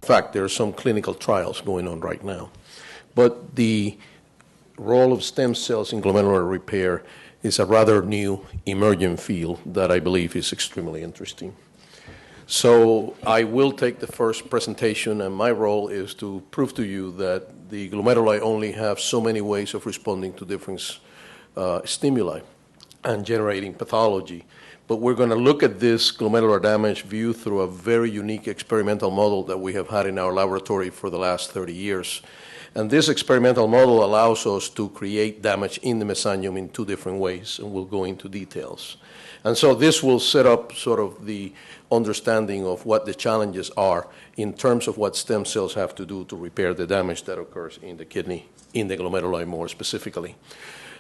In fact, there are some clinical trials going on right now. But the role of stem cells in glomerular repair is a rather new emerging field that I believe is extremely interesting. So I will take the first presentation, and my role is to prove to you that the glomeruli only have so many ways of responding to different stimuli and generating pathology. But we're going to look at this glomerular damage view through a very unique experimental model that we have had in our laboratory for the last 30 years. And this experimental model allows us to create damage in the mesangium in two different ways, and we'll go into details. And so this will set up sort of the understanding of what the challenges are in terms of what stem cells have to do to repair the damage that occurs in the kidney, in the glomeruli more specifically.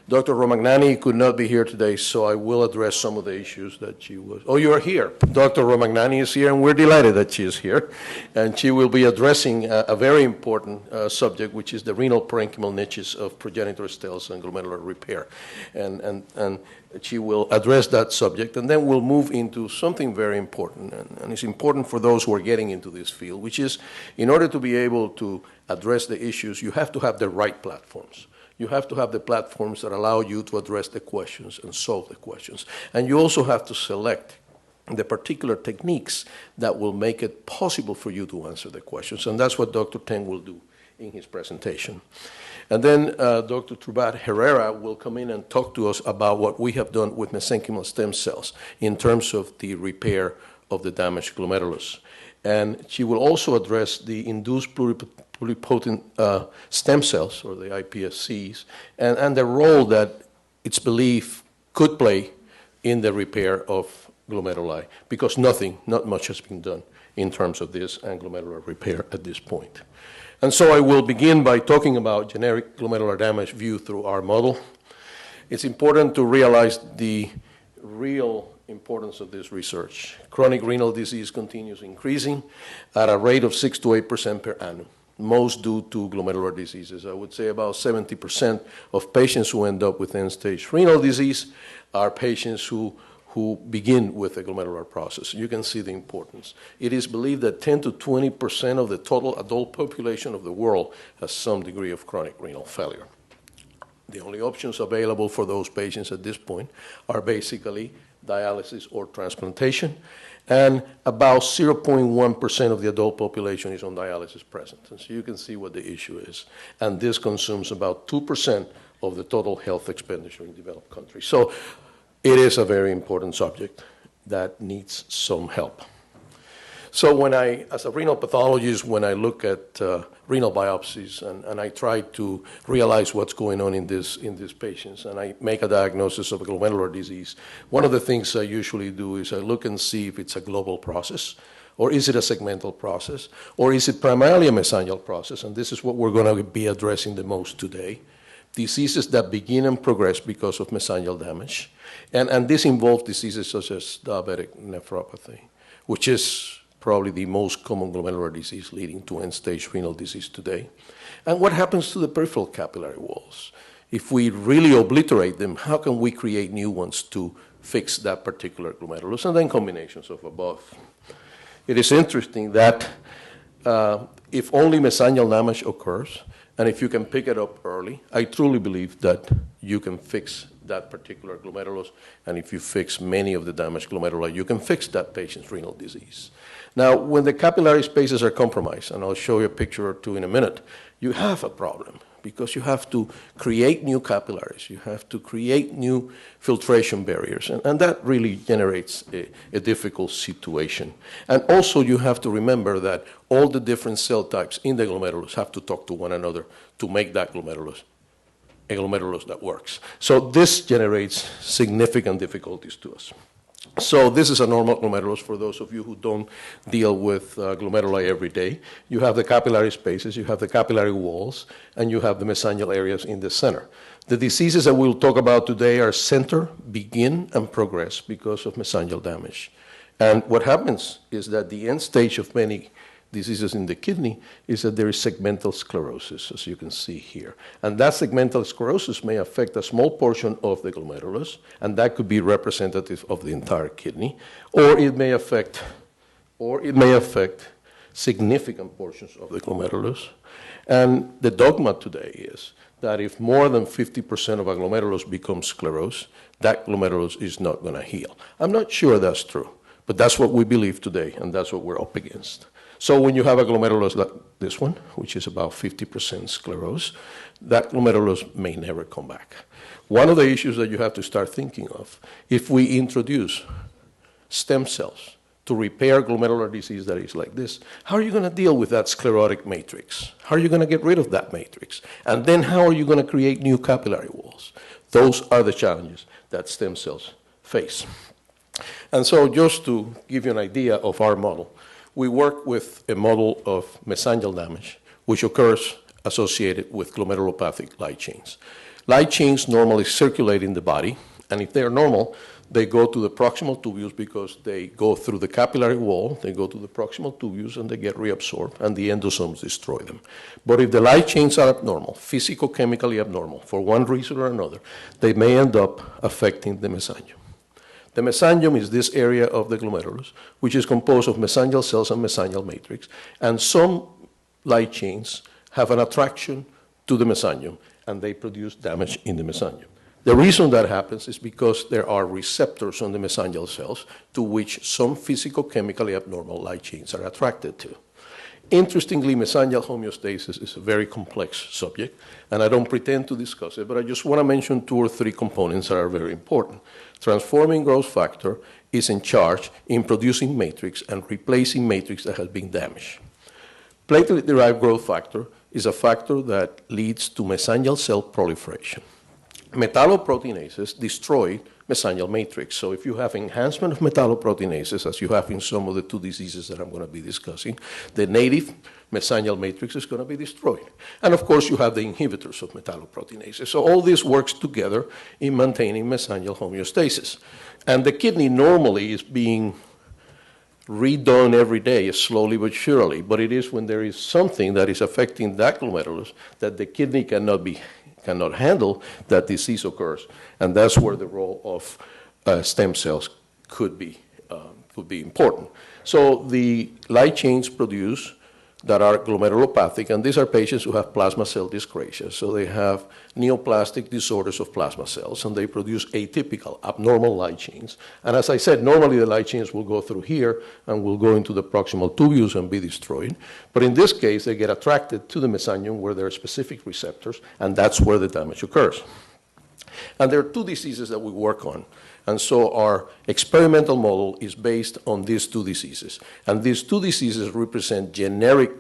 Dr. Romagnani could not be here today, so I will address some of the issues that she was. Oh, you are here. Dr. Romagnani is here, and we're delighted that she is here. And she will be addressing a very important subject, which is the renal parenchymal niches of progenitor cells and glomerular repair. And she will address that subject, and then we'll move into something very important. And it's important for those who are getting into this field, which is in order to be able to address the issues, you have to have the right platforms. You have to have the platforms that allow you to address the questions and solve the questions. And you also have to select the particular techniques that will make it possible for you to answer the questions. And that's what Dr. Teng will do in his presentation. And then Dr. Trubat Herrera will come in and talk to us about what we have done with mesenchymal stem cells in terms of the repair of the damaged glomerulus. And she will also address the induced pluripotent stem cells, or the iPSCs, and the role that it's believed could play in the repair of glomeruli, because not much has been done in terms of this and glomerular repair at this point. And so I will begin by talking about generic glomerular damage view through our model. It's important to realize the real importance of this research. Chronic renal disease continues increasing at a rate of 6 to 8% per annum, most due to glomerular diseases. I would say about 70% of patients who end up with end-stage renal disease are patients who begin with the glomerular process. You can see the importance. It is believed that 10 to 20% of the total adult population of the world has some degree of chronic renal failure. The only options available for those patients at this point are basically dialysis or transplantation, and about 0.1% of the adult population is on dialysis present. And so you can see what the issue is. And this consumes about 2% of the total health expenditure in developed countries. So it is a very important subject that needs some help. So as a renal pathologist, when I look at renal biopsies and I try to realize what's going on in these patients, and I make a diagnosis of a glomerular disease, one of the things I usually do is I look and see if it's a global process, or is it a segmental process, or is it primarily a mesangial process, and this is what we're going to be addressing the most today. Diseases that begin and progress because of mesangial damage, and this involves diseases such as diabetic nephropathy, which is probably the most common glomerular disease leading to end-stage renal disease today. And what happens to the peripheral capillary walls? If we really obliterate them, how can we create new ones to fix that particular glomerulus, and then combinations of above? It is interesting that if only mesangial damage occurs, and if you can pick it up early, I truly believe that you can fix that particular glomerulus, and if you fix many of the damaged glomeruli, you can fix that patient's renal disease. Now, when the capillary spaces are compromised, and I'll show you a picture or two in a minute, you have a problem because you have to create new capillaries, you have to create new filtration barriers, and that really generates a difficult situation. And also you have to remember that all the different cell types in the glomerulus have to talk to one another to make that glomerulus a glomerulus that works. So this generates significant difficulties to us. So this is a normal glomerulus for those of you who don't deal with glomeruli every day. You have the capillary spaces, you have the capillary walls, and you have the mesangial areas in the center. The diseases that we'll talk about today are center, begin, and progress because of mesangial damage. And what happens is that the end stage of many diseases in the kidney is that there is segmental sclerosis, as you can see here. And that segmental sclerosis may affect a small portion of the glomerulus, and that could be representative of the entire kidney, or it may affect significant portions of the glomerulus. And the dogma today is that if more than 50% of a glomerulus becomes sclerosed, that glomerulus is not going to heal. I'm not sure that's true, but that's what we believe today, and that's what we're up against. So when you have a glomerulus like this one, which is about 50% sclerosed, that glomerulus may never come back. One of the issues that you have to start thinking of, if we introduce stem cells to repair glomerular disease that is like this, how are you going to deal with that sclerotic matrix? How are you going to get rid of that matrix? And then how are you going to create new capillary walls? Those are the challenges that stem cells face. And so just to give you an idea of our model, we work with a model of mesangial damage, which occurs associated with glomerulopathic light chains. Light chains normally circulate in the body, and if they're normal, they go to the proximal tubules because they go through the capillary wall, they go to the proximal tubules, and they get reabsorbed, and the endosomes destroy them. But if the light chains are abnormal, physicochemically abnormal, for one reason or another, they may end up affecting the mesangium. The mesangium is this area of the glomerulus, which is composed of mesangial cells and mesangial matrix, and some light chains have an attraction to the mesangium, and they produce damage in the mesangium. The reason that happens is because there are receptors on the mesangial cells to which some physicochemically abnormal light chains are attracted to. Interestingly, mesangial homeostasis is a very complex subject, and I don't pretend to discuss it, but I just want to mention 2 or 3 components that are very important. Transforming growth factor is in charge in producing matrix and replacing matrix that has been damaged. Platelet-derived growth factor is a factor that leads to mesangial cell proliferation. Metalloproteinases destroy mesangial matrix. So if you have enhancement of metalloproteinases, as you have in some of the 2 diseases that I'm going to be discussing, the native mesangial matrix is going to be destroyed. And of course, you have the inhibitors of metalloproteinases. So all this works together in maintaining mesangial homeostasis. And the kidney normally is being redone every day, slowly but surely. But it is when there is something that is affecting that glomerulus that the kidney cannot handle, that disease occurs. And that's where the role of stem cells could be important. So the light chains produce that are glomerulopathic, and these are patients who have plasma cell dyscrasia. So they have neoplastic disorders of plasma cells, and they produce atypical, abnormal light chains. And as I said, normally the light chains will go through here and will go into the proximal tubules and be destroyed. But in this case, they get attracted to the mesangium where there are specific receptors, and that's where the damage occurs. And there are 2 diseases that we work on. And so our experimental model is based on these 2 diseases. And these 2 diseases represent generic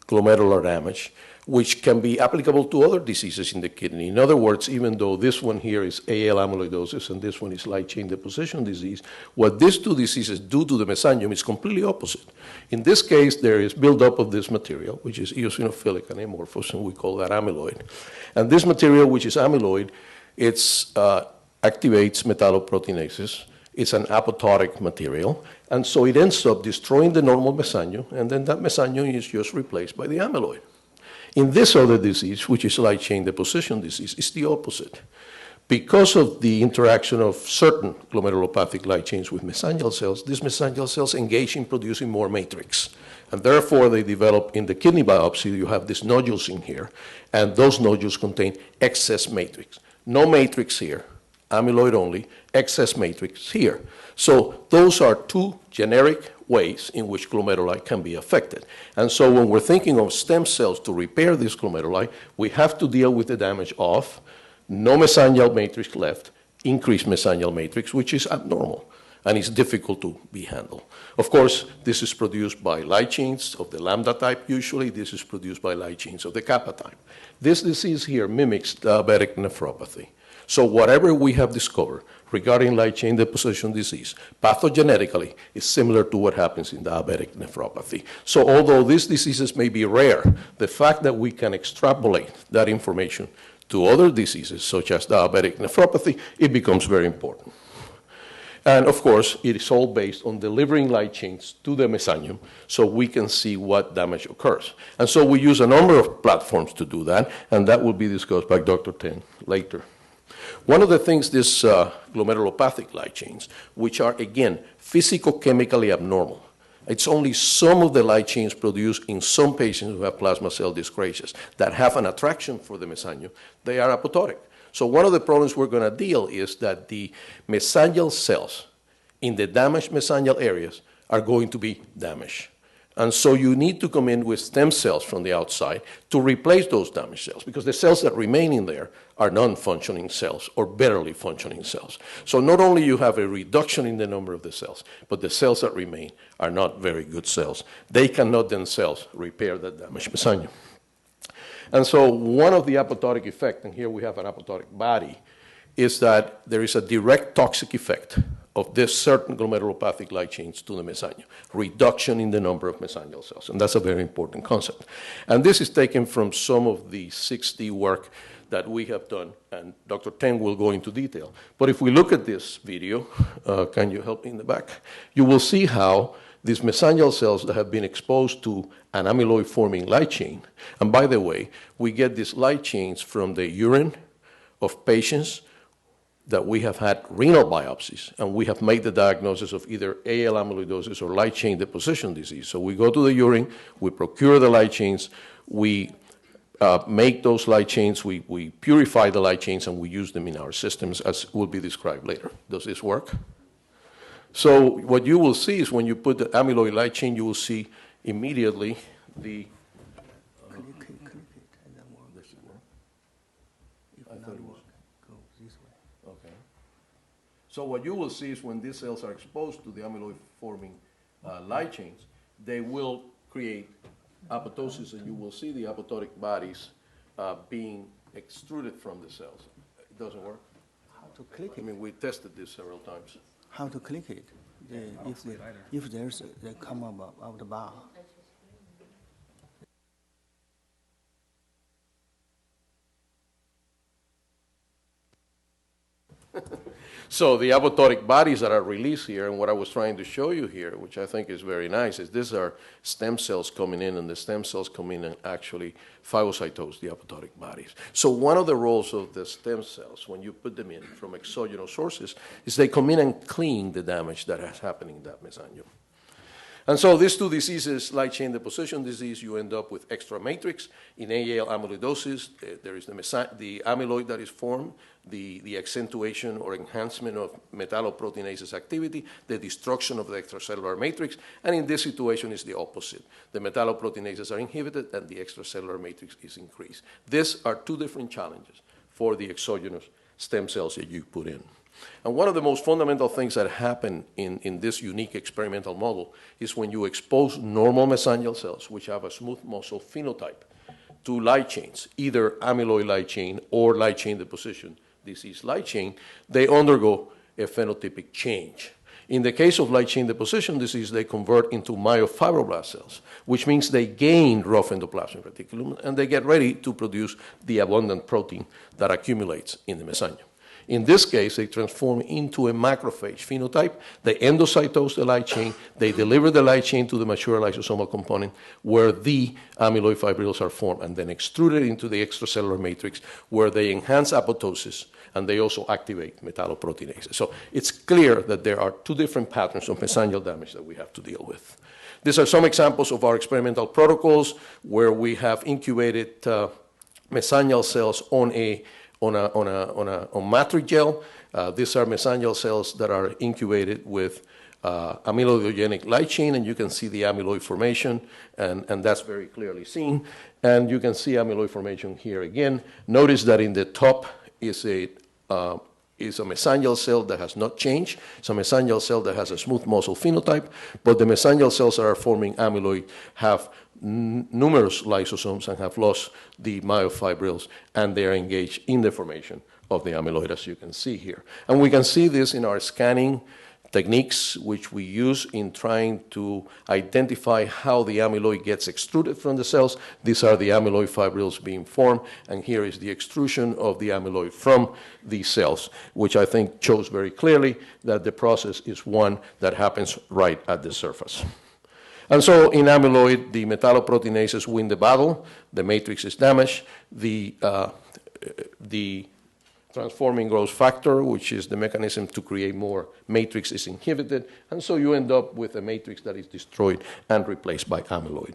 glomerular damage, which can be applicable to other diseases in the kidney. In other words, even though this one here is AL amyloidosis and this one is light chain deposition disease, what these 2 diseases do to the mesangium is completely opposite. In this case, there is buildup of this material, which is eosinophilic and amorphous, and we call that amyloid. And this material, which is amyloid, it's activates metalloproteinases. It's an apoptotic material, and so it ends up destroying the normal mesangium, and then that mesangium is just replaced by the amyloid. In this other disease, which is light chain deposition disease, it's the opposite. Because of the interaction of certain glomerulopathic light chains with mesangial cells, these mesangial cells engage in producing more matrix, and therefore they develop in the kidney biopsy. You have these nodules in here, and those nodules contain excess matrix. No matrix here, amyloid only, excess matrix here. So those are 2 generic ways in which glomeruli can be affected. And so when we're thinking of stem cells to repair these glomeruli, we have to deal with the damage of no mesangial matrix left, increased mesangial matrix, which is abnormal and is difficult to be handled. Of course, this is produced by light chains of the lambda type usually. This is produced by light chains of the kappa type. This disease here mimics diabetic nephropathy. So whatever we have discovered regarding light chain deposition disease, pathogenetically, is similar to what happens in diabetic nephropathy. So although these diseases may be rare, the fact that we can extrapolate that information to other diseases, such as diabetic nephropathy, it becomes very important. And of course, it is all based on delivering light chains to the mesangium so we can see what damage occurs. And so we use a number of platforms to do that, and that will be discussed by Dr. Ten later. One of the things, these glomerulopathic light chains, which are, again, physicochemically abnormal, It's only some of the light chains produced in some patients who have plasma cell dyscrasias that have an attraction for the mesangium. They are apoptotic. So one of the problems we're going to deal is that the mesangial cells in the damaged mesangial areas are going to be damaged. And so you need to come in with stem cells from the outside to replace those damaged cells, because the cells that remain in there are non-functioning cells or barely functioning cells. So not only you have a reduction in the number of the cells, but the cells that remain are not very good cells. They cannot themselves repair that damaged mesangium. And so one of the apoptotic effects, and here we have an apoptotic body, is that there is a direct toxic effect of this certain glomerulopathic light chains to the mesangium, reduction in the number of mesangial cells. And that's a very important concept. And this is taken from some of the 6D work that we have done, and Dr. Ten will go into detail. But if we look at this video, can you help me in the back? You will see how these mesangial cells that have been exposed to an amyloid-forming light chain, and by the way, we get these light chains from the urine of patients that we have had renal biopsies, and we have made the diagnosis of either AL amyloidosis or light chain deposition disease. So we go to the urine, we procure the light chains, we make those light chains, we purify the light chains, and we use them in our systems, as will be described later. Does this work? So what you will see is when you put the amyloid light chain, you will see immediately the So what you will see is when these cells are exposed to the amyloid-forming light chains, they will create apoptosis, and you will see the apoptotic bodies being extruded from the cells. It doesn't work? How to click it? I mean, we tested this several times. How to click it? If there's they come up of the bar. So the apoptotic bodies that are released here, and what I was trying to show you here, which I think is very nice, is these are stem cells coming in, and the stem cells come in and actually phagocytose the apoptotic bodies. So one of the roles of the stem cells, when you put them in from exogenous sources, is they come in and clean the damage that has happened in that mesangium. And so these two diseases, light chain deposition disease, you end up with extra matrix. In AL amyloidosis, there is the amyloid that is formed, the accentuation or enhancement of metalloproteinases activity, the destruction of the extracellular matrix, and in this situation is the opposite. The metalloproteinases are inhibited and the extracellular matrix is increased. These are two different challenges for the exogenous stem cells that you put in. And one of the most fundamental things that happen in this unique experimental model is when you expose normal mesangial cells, which have a smooth muscle phenotype, to light chains, either amyloid light chain or light chain deposition disease light chain, they undergo a phenotypic change. In the case of light chain deposition disease, they convert into myofibroblast cells, which means they gain rough endoplasmic reticulum, and they get ready to produce the abundant protein that accumulates in the mesangium. In this case, they transform into a macrophage phenotype. They endocytose the light chain. They deliver the light chain to the mature lysosomal component where the amyloid fibrils are formed and then extruded into the extracellular matrix where they enhance apoptosis and they also activate metalloproteinases. So it's clear that there are two different patterns of mesangial damage that we have to deal with. These are some examples of our experimental protocols where we have incubated mesangial cells on matrix gel. These are mesangial cells that are incubated with amyloidogenic light chain, and you can see the amyloid formation, and that's very clearly seen. And you can see amyloid formation here again. Notice that in the top is a mesangial cell that has not changed. It's a mesangial cell that has a smooth muscle phenotype, but the mesangial cells that are forming amyloid have numerous lysosomes and have lost the myofibrils, and they are engaged in the formation of the amyloid, as you can see here. And we can see this in our scanning techniques, which we use in trying to identify how the amyloid gets extruded from the cells. These are the amyloid fibrils being formed, and here is the extrusion of the amyloid from these cells, which I think shows very clearly that the process is one that happens right at the surface. And so in amyloid, the metalloproteinases win the battle, the matrix is damaged, the Transforming growth factor, which is the mechanism to create more matrix, is inhibited, and so you end up with a matrix that is destroyed and replaced by amyloid.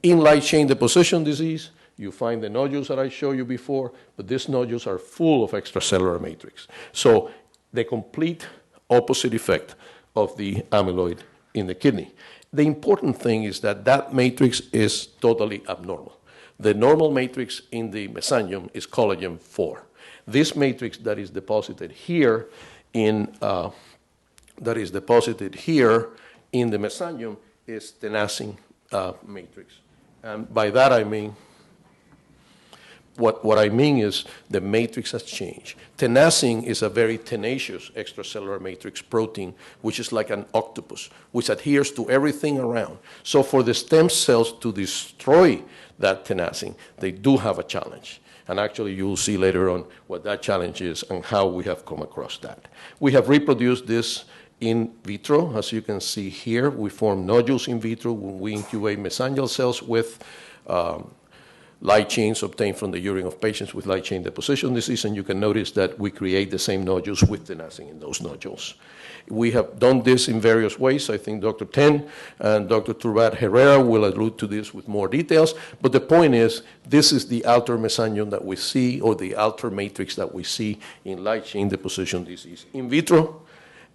In light chain deposition disease, you find the nodules that I showed you before, but these nodules are full of extracellular matrix. So the complete opposite effect of the amyloid in the kidney. The important thing is that that matrix is totally abnormal. The normal matrix in the mesangium is collagen 4. This matrix that is deposited here in the mesangium is tenascin matrix. And by that I mean, what I mean is the matrix has changed. Tenascin is a very tenacious extracellular matrix protein, which is like an octopus, which adheres to everything around. So for the stem cells to destroy that tenascin, they do have a challenge. And actually, you'll see later on what that challenge is and how we have come across that. We have reproduced this in vitro. As you can see here, we form nodules in vitro when we incubate mesangial cells with light chains obtained from the urine of patients with light chain deposition disease, and you can notice that we create the same nodules with tenascin in those nodules. We have done this in various ways. I think Dr. Ten and Dr. Turbat Herrera will allude to this with more details, but the point is, this is the outer mesangium that we see, or the outer matrix that we see in light chain deposition disease in vitro.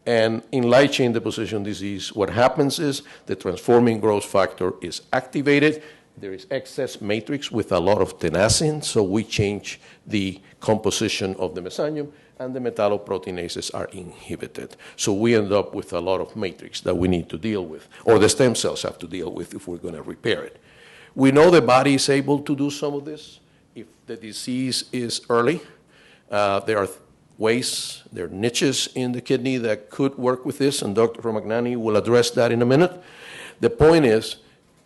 And in light chain deposition disease, what happens is the transforming growth factor is activated. There is excess matrix with a lot of tenascin, so we change the composition of the mesangium, and the metalloproteinases are inhibited. So we end up with a lot of matrix that we need to deal with, or the stem cells have to deal with if we're going to repair it. We know the body is able to do some of this if the disease is early. There are ways, there are niches in the kidney that could work with this, and Dr. Romagnani will address that in a minute. The point is,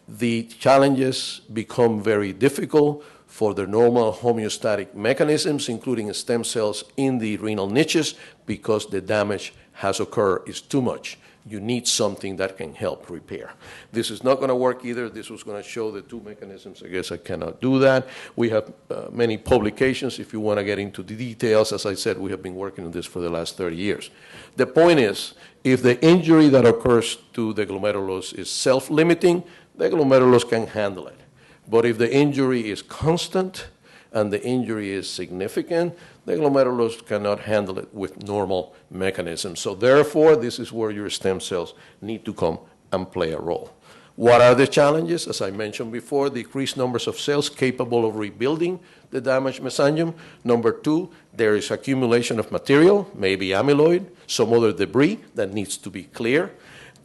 the challenges become very difficult for the normal homeostatic mechanisms, including stem cells in the renal niches, because the damage has occurred is too much. You need something that can help repair. This is not going to work either. This was going to show the two mechanisms. I guess I cannot do that. We have many publications if you want to get into the details. As I said, we have been working on this for the last 30 years. The point is, if the injury that occurs to the glomerulus is self-limiting, the glomerulus can handle it. But if the injury is constant and the injury is significant, the glomerulus cannot handle it with normal mechanisms. So therefore, this is where your stem cells need to come and play a role. What are the challenges? As I mentioned before, decreased numbers of cells capable of rebuilding the damaged mesangium. Number two, there is accumulation of material, maybe amyloid, some other debris that needs to be cleared.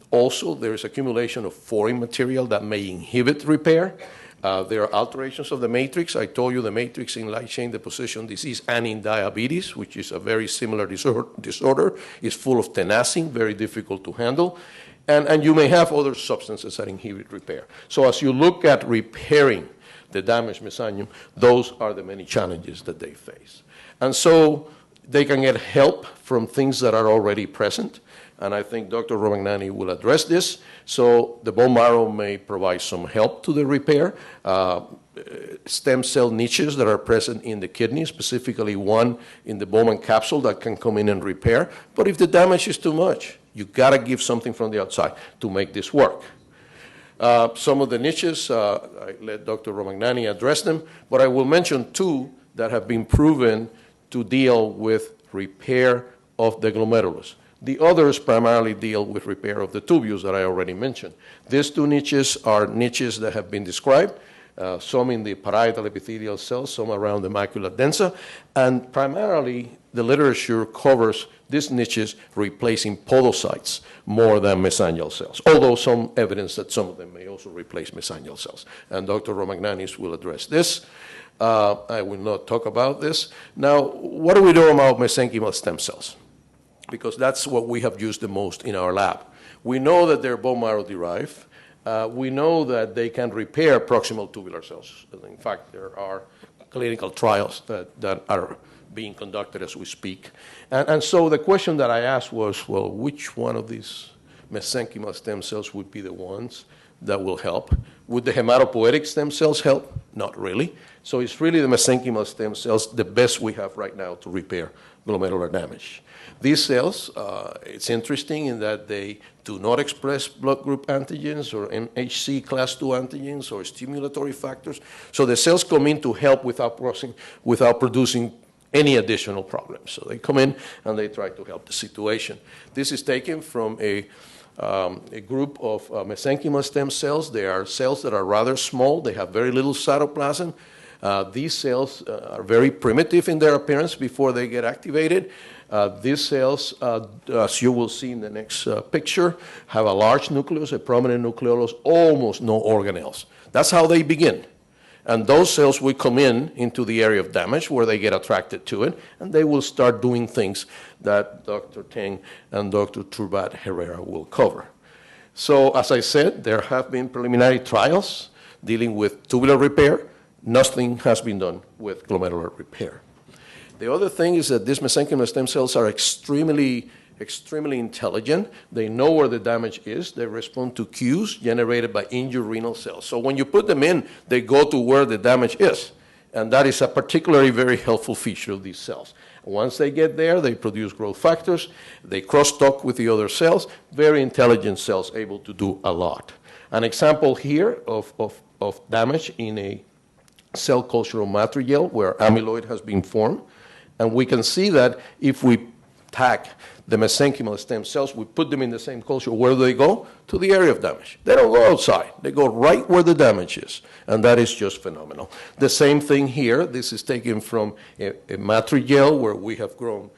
Also, there is accumulation of foreign material that may inhibit repair. There are alterations of the matrix. I told you the matrix in light chain deposition disease and in diabetes, which is a very similar disorder, is full of tenascin, very difficult to handle. And you may have other substances that inhibit repair. So as you look at repairing the damaged mesangium, those are the many challenges that they face. And so they can get help from things that are already present. And I think Dr. Romagnani will address this. So the bone marrow may provide some help to the repair. Stem cell niches that are present in the kidney, specifically one in the Bowman capsule that can come in and repair. But if the damage is too much, you got to give something from the outside to make this work. Some of the niches, I let Dr. Romagnani address them, but I will mention two that have been proven to deal with repair of the glomerulus. The others primarily deal with repair of the tubules that I already mentioned. These two niches are niches that have been described, some in the parietal epithelial cells, some around the macula densa, and primarily the literature covers these niches replacing podocytes more than mesangial cells, although some evidence that some of them may also replace mesangial cells. And Dr. Romagnani will address this. I will not talk about this. Now, what do we do about mesenchymal stem cells? Because that's what we have used the most in our lab. We know that they're bone marrow derived. We know that they can repair proximal tubular cells. In fact, there are clinical trials that are being conducted as we speak. And so the question that I asked was, well, which one of these mesenchymal stem cells would be the ones that will help? Would the hematopoietic stem cells help? Not really. So it's really the mesenchymal stem cells, the best we have right now to repair glomerular damage. These cells, it's interesting in that they do not express blood group antigens or MHC class II antigens or stimulatory factors. So the cells come in to help without producing any additional problems. So they come in and they try to help the situation. This is taken from a group of mesenchymal stem cells. They are cells that are rather small. They have very little cytoplasm. These cells are very primitive in their appearance before they get activated. These cells, as you will see in the next picture, have a large nucleus, a prominent nucleolus, almost no organelles. That's how they begin. And those cells will come into the area of damage where they get attracted to it, and they will start doing things that Dr. Teng and Dr. Turbat Herrera will cover. So, as I said, there have been preliminary trials dealing with tubular repair. Nothing has been done with glomerular repair. The other thing is that these mesenchymal stem cells are extremely intelligent. They know where the damage is. They respond to cues generated by injured renal cells. So when you put them in, they go to where the damage is. And that is a particularly very helpful feature of these cells. Once they get there, they produce growth factors. They cross-talk with the other cells. Very intelligent cells able to do a lot. An example here of damage in a cell culture of matrigel where amyloid has been formed. And we can see that if we tag the mesenchymal stem cells, we put them in the same culture. Where do they go? To the area of damage. They don't go outside. They go right where the damage is. And that is just phenomenal. The same thing here. This is taken from a matrigel where we have grown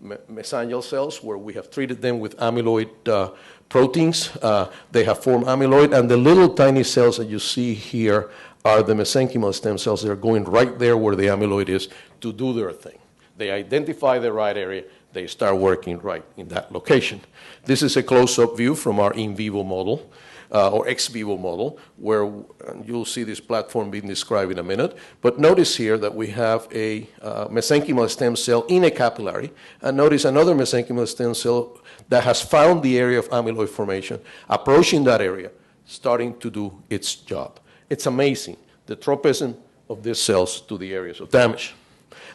mesangial cells, where we have treated them with amyloid proteins. They have formed amyloid, and the little tiny cells that you see here are the mesenchymal stem cells. They're going right there where the amyloid is to do their thing. They identify the right area. They start working right in that location. This is a close-up view from our in vivo model, or ex vivo model, where you'll see this platform being described in a minute. But notice here that we have a mesenchymal stem cell in a capillary, and notice another mesenchymal stem cell that has found the area of amyloid formation, approaching that area, starting to do its job. It's amazing, the tropism of these cells to the areas of damage.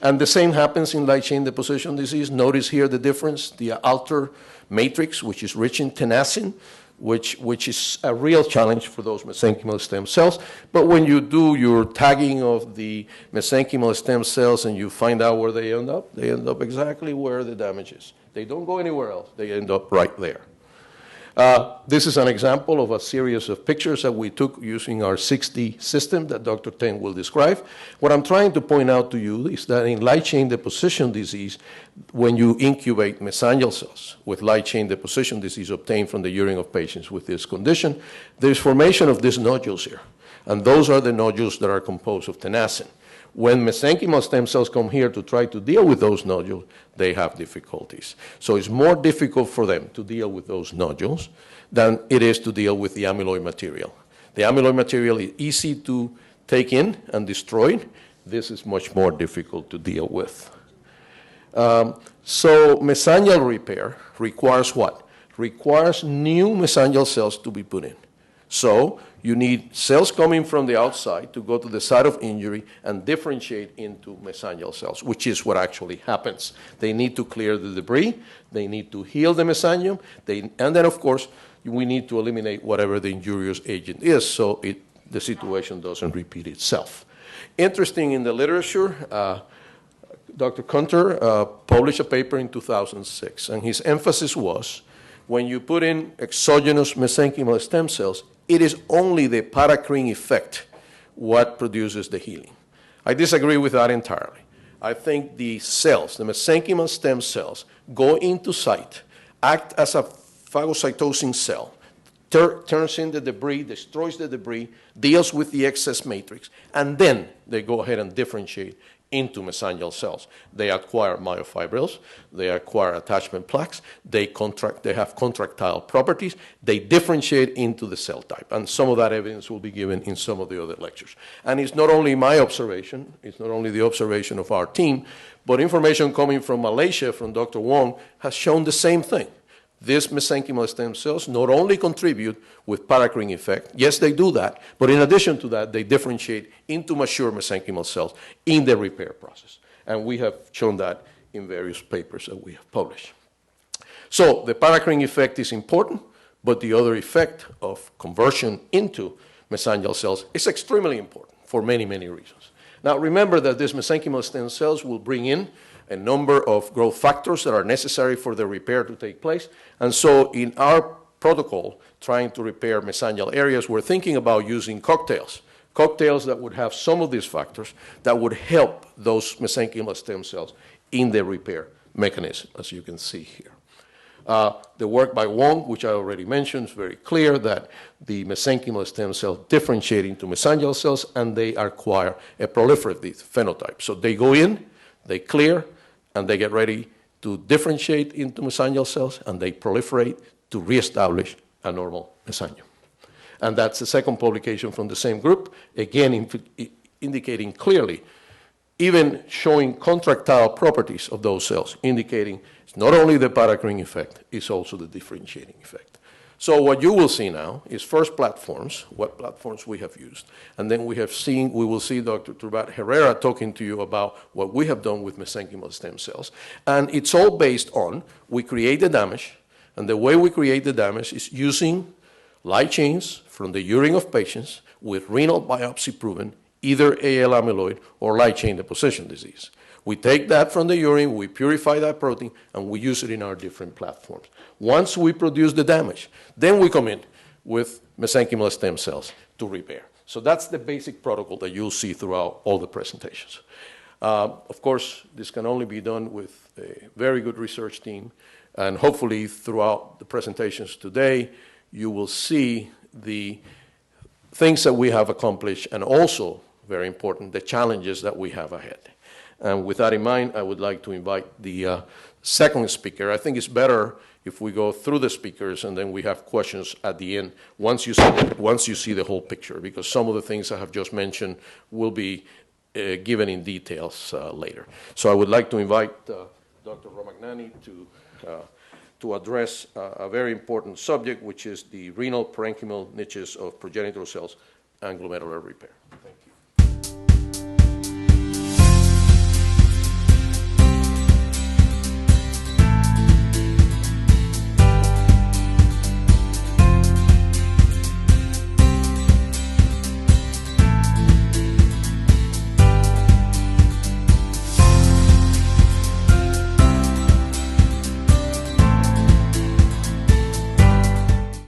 And the same happens in light chain deposition disease. Notice here the difference, the alter matrix, which is rich in tenacin, which is a real challenge for those mesenchymal stem cells. But when you do your tagging of the mesenchymal stem cells and you find out where they end up exactly where the damage is. They don't go anywhere else. They end up right there. This is an example of a series of pictures that we took using our 6D system that Dr. Teng will describe. What I'm trying to point out to you is that in light chain deposition disease, when you incubate mesangial cells with light chain deposition disease obtained from the urine of patients with this condition, there's formation of these nodules here. And those are the nodules that are composed of tenacin. When mesenchymal stem cells come here to try to deal with those nodules, they have difficulties. So it's more difficult for them to deal with those nodules than it is to deal with the amyloid material. The amyloid material is easy to take in and destroy. This is much more difficult to deal with. So mesangial repair requires what? Requires new mesangial cells to be put in. So you need cells coming from the outside to go to the site of injury and differentiate into mesangial cells, which is what actually happens. They need to clear the debris. They need to heal the mesangium. And then, of course, we need to eliminate whatever the injurious agent is so the situation doesn't repeat itself. Interesting in the literature, Dr. Kunter published a paper in 2006, and his emphasis was when you put in exogenous mesenchymal stem cells, it is only the paracrine effect what produces the healing. I disagree with that entirely. I think the cells, the mesenchymal stem cells, go into site, act as a phagocytosing cell, turns in the debris, destroys the debris, deals with the excess matrix, and then they go ahead and differentiate into mesangial cells. They acquire myofibrils, they acquire attachment plaques, they have contractile properties, they differentiate into the cell type. And some of that evidence will be given in some of the other lectures. And it's not only my observation, it's not only the observation of our team, but information coming from Malaysia, from Dr. Wong, has shown the same thing. these mesenchymal stem cells not only contribute with paracrine effect, yes, they do that, but in addition to that, they differentiate into mature mesenchymal cells in the repair process. And we have shown that in various papers that we have published. So the paracrine effect is important, but the other effect of conversion into mesangial cells is extremely important for many, many reasons. Now, remember that these mesenchymal stem cells will bring in a number of growth factors that are necessary for the repair to take place. And so in our protocol, trying to repair mesangial areas, we're thinking about using cocktails that would have some of these factors that would help those mesenchymal stem cells in the repair mechanism, as you can see here. The work by Wong, which I already mentioned, is very clear that the mesenchymal stem cells differentiate into mesangial cells and they acquire a proliferative phenotype. So they go in, they clear, and they get ready to differentiate into mesangial cells, and they proliferate to reestablish a normal mesangium. And that's the second publication from the same group, again indicating clearly, even showing contractile properties of those cells, indicating it's not only the paracrine effect, it's also the differentiating effect. So what you will see now is first platforms, what platforms we have used, and then we will see Dr. Turbat Herrera talking to you about what we have done with mesenchymal stem cells. And it's all based on, we create the damage, and the way we create the damage is using light chains from the urine of patients with renal biopsy proven either AL amyloid or light chain deposition disease. We take that from the urine, we purify that protein, and we use it in our different platforms. Once we produce the damage, then we come in with mesenchymal stem cells to repair. So that's the basic protocol that you'll see throughout all the presentations. Of course, this can only be done with a very good research team, and hopefully throughout the presentations today, you will see the things that we have accomplished, and also, very important, the challenges that we have ahead. And with that in mind, I would like to invite the second speaker. I think it's better if we go through the speakers and then we have questions at the end once you see the whole picture, because some of the things I have just mentioned will be given in details later. So I would like to invite Dr. Ramagnani to address a very important subject, which is the renal parenchymal niches of progenitor cells and glomerular repair. Thank you.